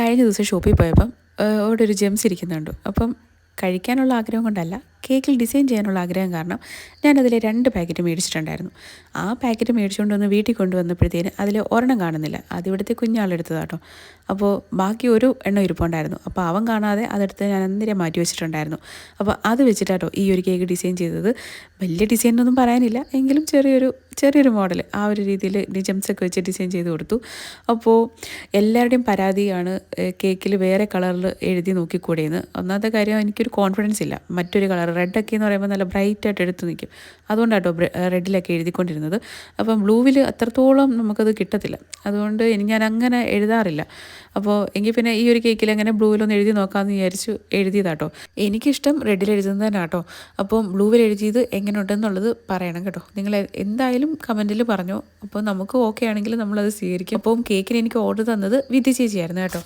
കഴിഞ്ഞ ദിവസം ഷോപ്പിൽ പോയപ്പം അവിടെ ഒരു ജെംസ് ഇരിക്കുന്നുണ്ട്. അപ്പം കഴിക്കാനുള്ള ആഗ്രഹം കൊണ്ടല്ല, കേക്കിൽ ഡിസൈൻ ചെയ്യാനുള്ള ആഗ്രഹം കാരണം ഞാനതിൽ 2 പാക്കറ്റ് മേടിച്ചിട്ടുണ്ടായിരുന്നു. ആ പാക്കറ്റ് മേടിച്ചുകൊണ്ട് വന്ന് വീട്ടിൽ കൊണ്ടുവന്നപ്പോഴത്തേന് അതിൽ ഒരെണ്ണം കാണുന്നില്ല. അത് ഇവിടുത്തെ കുഞ്ഞാളെടുത്തതാട്ടോ. അപ്പോൾ ബാക്കി ഒരു എണ്ണം ഇരിപ്പുണ്ടായിരുന്നു. അപ്പോൾ അവൻ കാണാതെ അതെടുത്ത് ഞാൻ അന്നേരം മാറ്റി വെച്ചിട്ടുണ്ടായിരുന്നു. അപ്പോൾ അത് വെച്ചിട്ടാട്ടോ ഈ ഒരു കേക്ക് ഡിസൈൻ ചെയ്തത്. വലിയ ഡിസൈൻ എന്നൊന്നും പറയാനില്ല, എങ്കിലും ചെറിയൊരു മോഡൽ ആ ഒരു രീതിയിൽ ജെംസൊക്കെ വെച്ച് ഡിസൈൻ ചെയ്ത് കൊടുത്തു. അപ്പോൾ എല്ലാവരുടെയും പരാതിയാണ് കേക്കിൽ വേറെ കളറിൽ എഴുതി നോക്കിക്കൂടെയെന്ന്. ഒന്നാമത്തെ കാര്യം, എനിക്കൊരു കോൺഫിഡൻസ് ഇല്ല. മറ്റൊരു കളർ റെഡൊക്കെ എന്ന് പറയുമ്പോൾ നല്ല ബ്രൈറ്റായിട്ട് എടുത്ത് നിൽക്കും. അതുകൊണ്ടാട്ടോ റെഡിലൊക്കെ എഴുതിക്കൊണ്ടിരുന്നത്. അപ്പം ബ്ലൂവിൽ അത്രത്തോളം നമുക്കത് കിട്ടത്തില്ല. അതുകൊണ്ട് ഞാൻ അങ്ങനെ എഴുതാറില്ല. അപ്പോൾ എങ്കിൽ പിന്നെ ഈ ഒരു കേക്കിൽ അങ്ങനെ ബ്ലൂവിലൊന്ന് എഴുതി നോക്കാമെന്ന് വിചാരിച്ചു എഴുതിയതാട്ടോ. എനിക്കിഷ്ടം റെഡിൽ എഴുതുന്നത് തന്നെ കേട്ടോ. അപ്പം ബ്ലൂവിൽ എഴുതിയത് എങ്ങനെയുണ്ടെന്നുള്ളത് പറയണം കേട്ടോ. നിങ്ങൾ എന്തായാലും കമൻറ്റിൽ പറഞ്ഞോ. അപ്പോൾ നമുക്ക് ഓക്കെ ആണെങ്കിൽ നമ്മളത് സ്വീകരിക്കും. അപ്പം കേക്കിന് എനിക്ക് ഓർഡർ തന്നത് വിധി ചേച്ചിയായിരുന്നു കേട്ടോ.